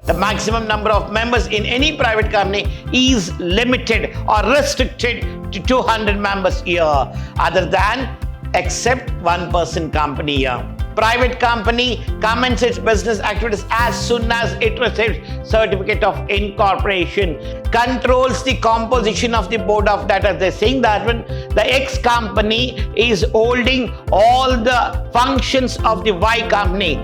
The maximum number of members in any private company is limited or restricted to 200 members a year, other than except one-person company year. Private company commences its business activities as soon as it receives certificate of incorporation, controls the composition of the board of directors. They're saying that when the X company is holding all the functions of the Y company.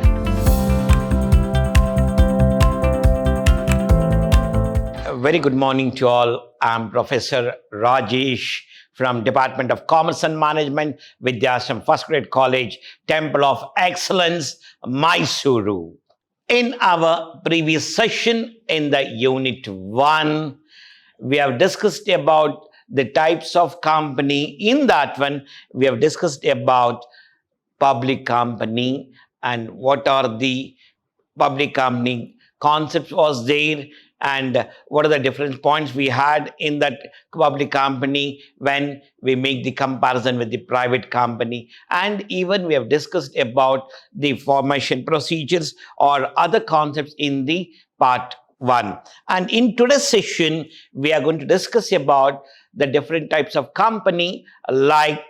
A very good morning to all. I'm Professor Rajesh from Department of Commerce and Management, Vidhyaashram First Grade College, Temple of Excellence, MYSURU. In our previous session in the Unit 1, we have discussed about the types of company. In that one, we have discussed about public company and what are the public company concepts was there, and what are the different points we had in that public company when we make the comparison with the private company. And even we have discussed about the formation procedures or other concepts in the part 1. And in today's session, we are going to discuss about the different types of company, like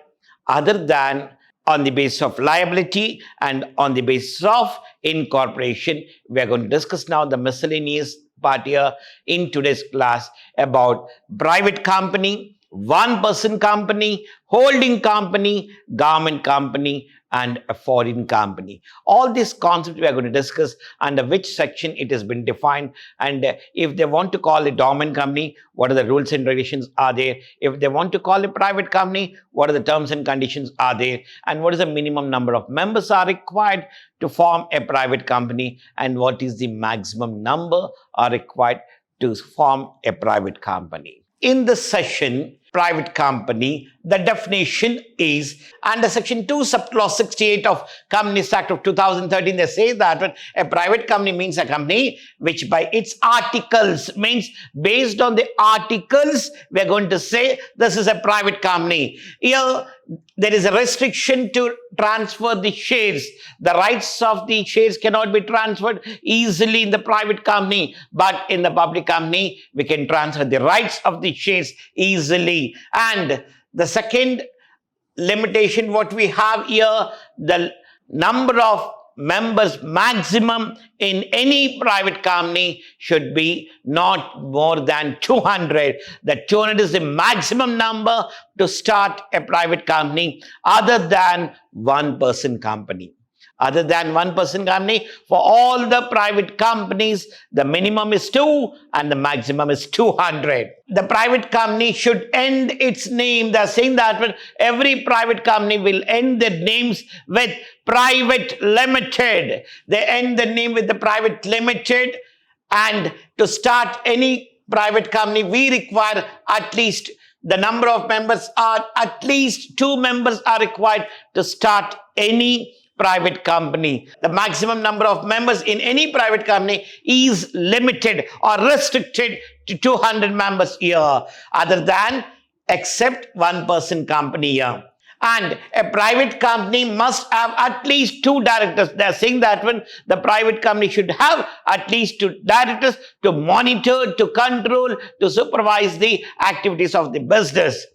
other than on the basis of liability and on the basis of incorporation. We are going to discuss now the miscellaneous part here in today's class about private company, one-person company, holding company, government company, and a foreign company. All these concepts we are going to discuss under which section it has been defined, and if they want to call a dormant company, what are the rules and regulations are there? If they want to call a private company, what are the terms and conditions are there? And what is the minimum number of members are required to form a private company, and what is the maximum number are required to form a private company. In this session, private company, the definition is under section 2 subclause 68 of Companies Act of 2013. They say that when a private company means a company which by its articles, means based on the articles, we are going to say this is a private company. Here there is a restriction to transfer the shares. The rights of the shares cannot be transferred easily in the private company, but in the public company we can transfer the rights of the shares easily. And the second limitation what we have here, the number of members maximum in any private company should be not more than 200. The 200 is the maximum number to start a private company other than one-person company. Other than one-person company, for all the private companies, the minimum is 2 and the maximum is 200. The private company should end its name. They are saying that when every private company will end their names with private limited. They end the name with the private limited, and to start any private company, we require at least the number of members are at least 2 members are required to start any private company. The maximum number of members in any private company is limited or restricted to 200 members a year, other than except one-person company year. And a private company must have at least 2 directors. They are saying that when the private company should have at least 2 directors to monitor, to control, to supervise the activities of the business.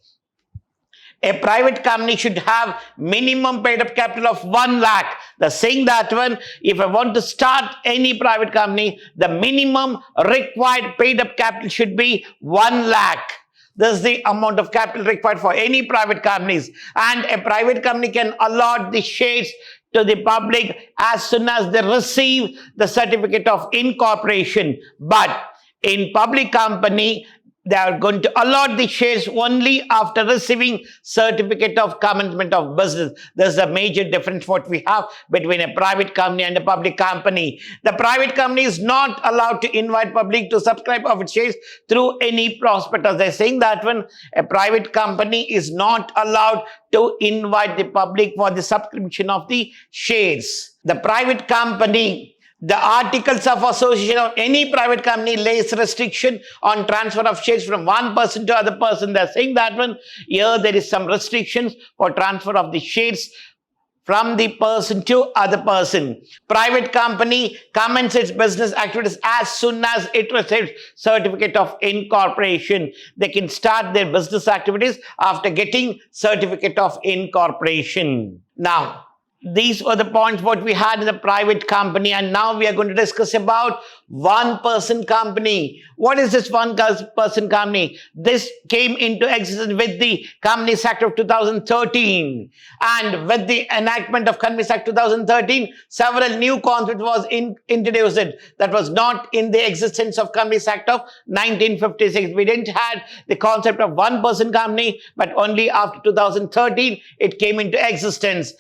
A private company should have minimum paid up capital of 1 lakh. They're saying that when if I want to start any private company, the minimum required paid up capital should be 1 lakh. This is the amount of capital required for any private companies. And a private company can allot the shares to the public as soon as they receive the certificate of incorporation. But in public company, they are going to allot the shares only after receiving certificate of commencement of business. There's a major difference what we have between a private company and a public company. The private company is not allowed to invite public to subscribe of its shares through any prospectus. They're saying that when a private company is not allowed to invite the public for the subscription of the shares. The private company, the articles of association of any private company lays restriction on transfer of shares from one person to other person. They are saying that when here there is some restrictions for transfer of the shares from the person to other person. Private company commences its business activities as soon as it receives certificate of incorporation. They can start their business activities after getting certificate of incorporation. Now, these were the points what we had in the private company, and now we are going to discuss about one-person company. What is this one-person company? This came into existence with the Companies Act of 2013, and with the enactment of Companies Act 2013, several new concepts was introduced that was not in the existence of Companies Act of 1956. We didn't have the concept of one-person company, but only after 2013 it came into existence.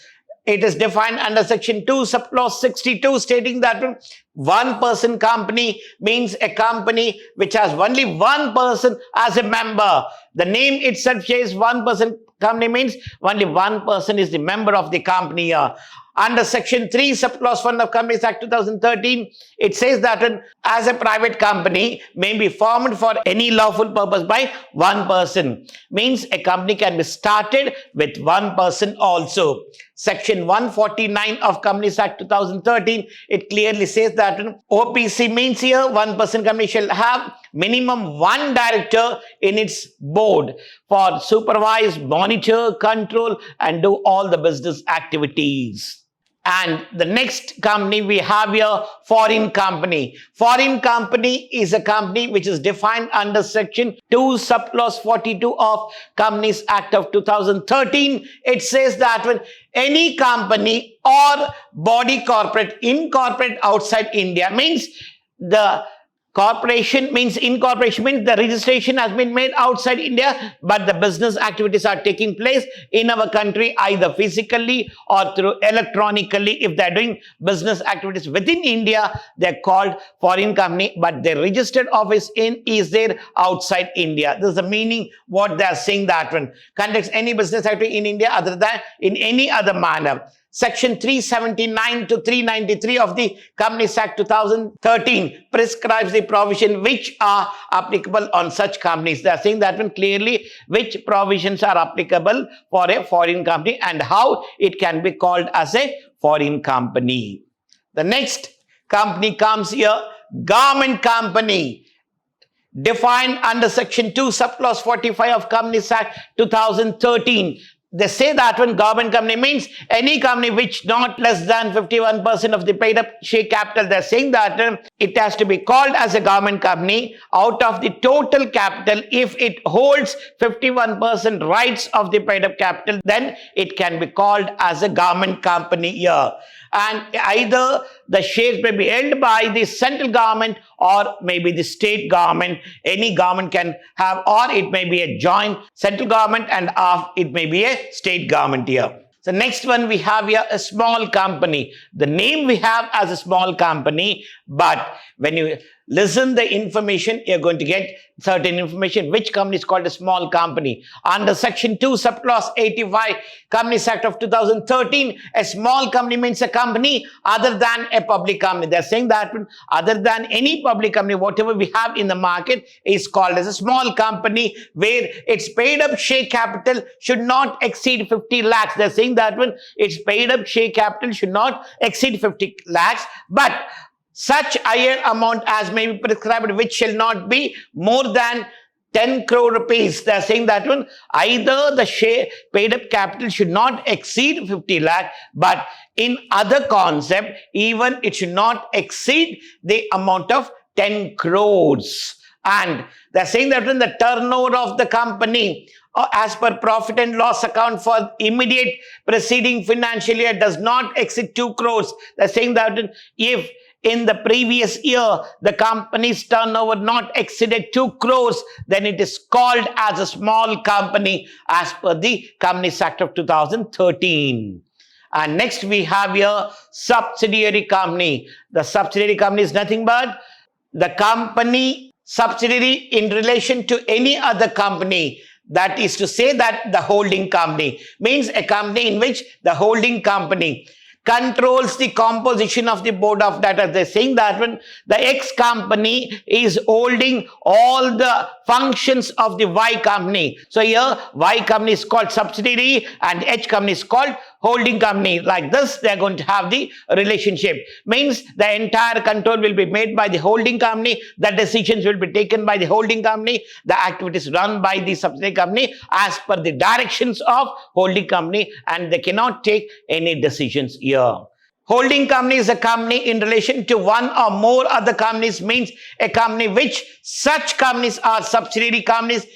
It is defined under section 2, subclause 62, stating that one-person company means a company which has only one person as a member. The name itself says one-person company means only one person is the member of the company. Under section 3, subclause 1 of Companies Act 2013, it says that as a private company may be formed for any lawful purpose by one person. Means a company can be started with one person also. Section 149 of Companies Act 2013, it clearly says that OPC means here one-person company shall have minimum one director in its board for supervise, monitor, control, and do all the business activities. And the next company we have here, foreign company. Foreign company is a company which is defined under section 2, subclause 42 of Companies Act of 2013. It says that when any company or body corporate incorporate outside India, means the corporation means incorporation means the registration has been made outside India, but the business activities are taking place in our country either physically or through electronically. If they're doing business activities within India, they're called foreign company, but their registered office is there outside India. This is the meaning what they are saying, that one conducts any business activity in India other than in any other manner. Section 379 to 393 of the Companies Act 2013 prescribes the provision which are applicable on such companies. They are saying that one clearly which provisions are applicable for a foreign company and how it can be called as a foreign company. The next company comes here, government company. Defined under section 2, subclause 45 of Companies Act 2013. They say that when government company means any company which not less than 51% of the paid up share capital. They're saying that it has to be called as a government company out of the total capital. If it holds 51% rights of the paid up capital, then it can be called as a government company here. And either the shares may be held by the central government or maybe the state government. Any government can have, or it may be a joint central government and it may be a state government here. The next one we have here, a small company. The name we have as a small company, but when you listen the information, you're going to get certain information which company is called a small company. Under section 2, subclause 85, Companies Act of 2013, a small company means a company other than a public company. They're saying that other than any public company, whatever we have in the market is called as a small company, where its paid up share capital should not exceed 50 lakhs. They're saying that its paid up share capital should not exceed 50 lakhs, but such higher amount as may be prescribed, which shall not be more than 10 crore rupees. They are saying that either the share paid up capital should not exceed 50 lakh, but in other concept, even it should not exceed the amount of 10 crores. And they are saying that the turnover of the company as per profit and loss account for immediate preceding financial year does not exceed 2 crores. They are saying that if in the previous year the company's turnover not exceeded 2 crores, then it is called as a small company as per the Companies Act of 2013. And next we have here subsidiary company. The subsidiary company is nothing but the company subsidiary in relation to any other company. That is to say that the holding company means a company in which the holding company controls the composition of the board of directors. They're saying that when the X company is holding all the functions of the Y company. So here Y company is called subsidiary and H company is called holding company. Like this, they're going to have the relationship. Means the entire control will be made by the holding company. The decisions will be taken by the holding company. The activities run by the subsidiary company as per the directions of holding company, and they cannot take any decisions here. Holding company is a company in relation to one or more other companies, means a company which such companies are subsidiary companies.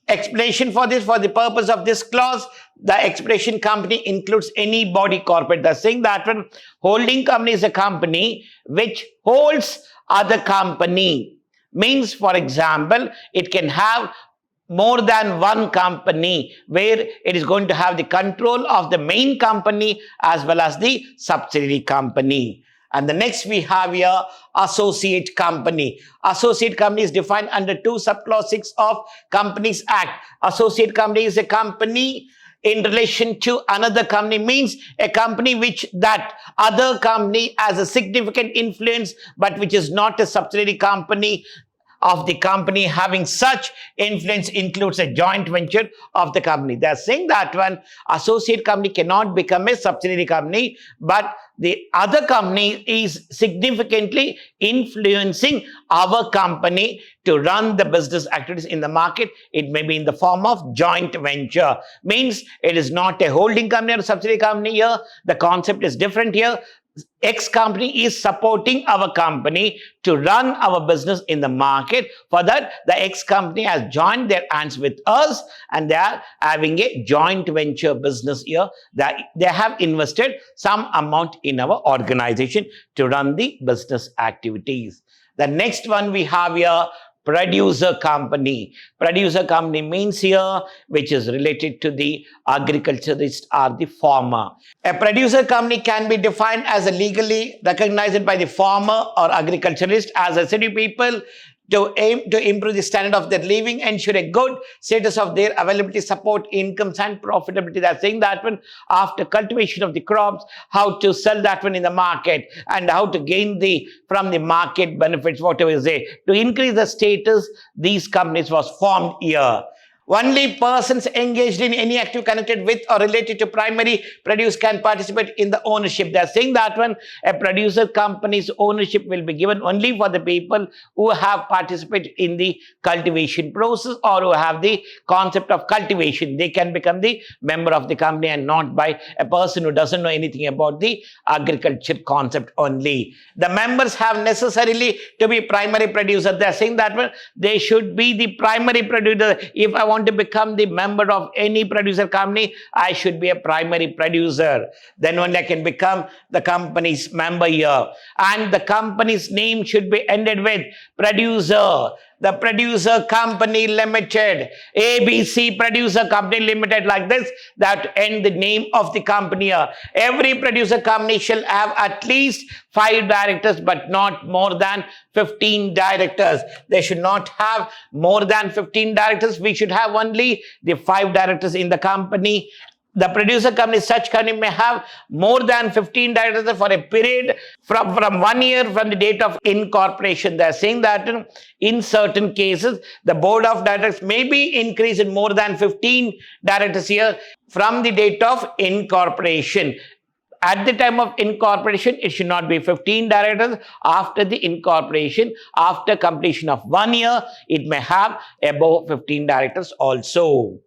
Explanation for this, for the purpose of this clause, the expression company includes any body corporate. They're saying that one holding company is a company which holds other company. Means, for example, it can have more than one company where it is going to have the control of the main company as well as the subsidiary company. And the next we have here associate company. Associate company is defined under 2 subclause 6 of Companies Act. Associate company is a company in relation to another company, means a company which that other company has a significant influence but which is not a subsidiary company of the company. Having such influence includes a joint venture of the company. They are saying that one associate company cannot become a subsidiary company, but the other company is significantly influencing our company to run the business activities in the market. It may be in the form of joint venture. Means it is not a holding company or a subsidiary company here. The concept is different here. X company is supporting our company to run our business in the market. For that, the X company has joined their hands with us and they are having a joint venture business here. They have invested some amount in our organization to run the business activities. The next one we have here, producer company. Producer company means here which is related to the agriculturist or the farmer. A producer company can be defined as a legally recognized by the farmer or agriculturist as a city people to aim to improve the standard of their living, ensure a good status of their availability, support incomes and profitability. They're saying that one after cultivation of the crops, how to sell that one in the market and how to gain from the market benefits, whatever is there. To increase the status, these companies was formed here. Only persons engaged in any activity connected with or related to primary produce can participate in the ownership. They are saying that one a producer company's ownership will be given only for the people who have participated in the cultivation process or who have the concept of cultivation. They can become the member of the company and not by a person who doesn't know anything about the agriculture concept only. The members have necessarily to be primary producer. They are saying that one they should be the primary producer. If I want to become the member of any producer company, I should be a primary producer. Then only I can become the company's member here. And the company's name should be ended with producer. The Producer Company Limited, ABC Producer Company Limited, like this, that end the name of the company here. Every producer company shall have at least 5 directors, but not more than 15 directors. They should not have more than 15 directors. We should have only the 5 directors in the company. The producer company, such company may have more than 15 directors for a period from 1 year from the date of incorporation. They are saying that in certain cases, the board of directors may be increased in more than 15 directors here from the date of incorporation. At the time of incorporation, it should not be 15 directors. After the incorporation, after completion of 1 year, it may have above 15 directors also.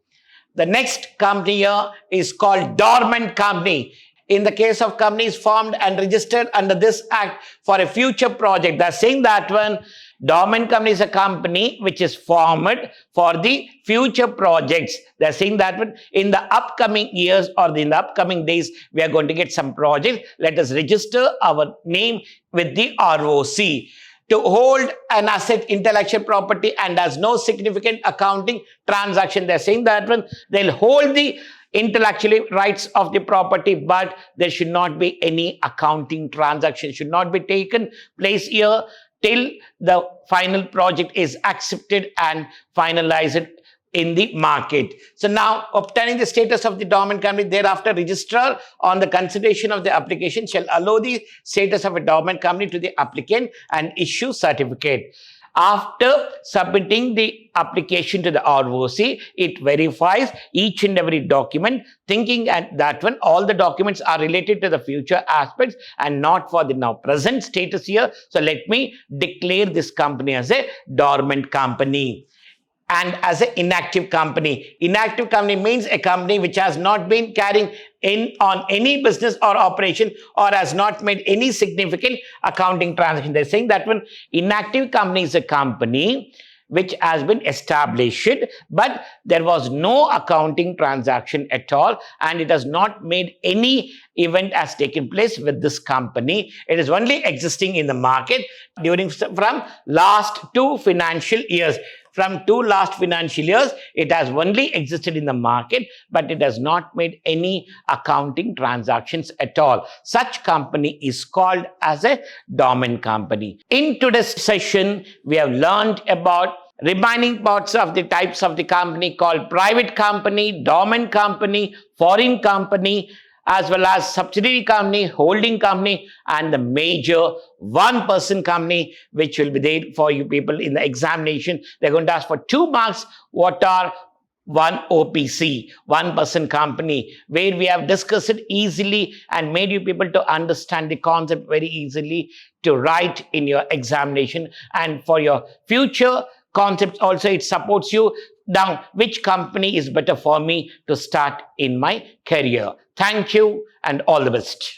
The next company here is called dormant company. In the case of companies formed and registered under this act for a future project, they're saying that one dormant company is a company which is formed for the future projects. They're saying that one in the upcoming years or in the upcoming days, we are going to get some projects. Let us register our name with the ROC. To hold an asset, intellectual property, and has no significant accounting transaction. They're saying that one they'll hold the intellectual rights of the property, but there should not be any accounting transaction, should not be taken place here till the final project is accepted and finalized in the market. So now, obtaining the status of the dormant company, thereafter registrar on the consideration of the application shall allow the status of a dormant company to the applicant and issue certificate. After submitting the application to the ROC, it verifies each and every document, thinking at that one all the documents are related to the future aspects and not for the now present status here. So let me declare this company as a dormant company. And as an inactive company. Inactive company means a company which has not been carrying in on any business or operation or has not made any significant accounting transaction. They're saying that one inactive company is a company which has been established, but there was no accounting transaction at all, and it has not made any event has taken place with this company. It is only existing in the market from last 2 financial years. From 2 last financial years, it has only existed in the market, but it has not made any accounting transactions at all. Such company is called as a dormant company. In today's session, we have learned about remaining parts of the types of the company called private company, dormant company, foreign company, as well as subsidiary company, holding company, and the major one-person company, which will be there for you people in the examination. They're going to ask for 2 marks. What are one OPC, one-person company, where we have discussed it easily and made you people to understand the concept very easily to write in your examination. And for your future concepts also, it supports you down which company is better for me to start in my career. Thank you and all the best.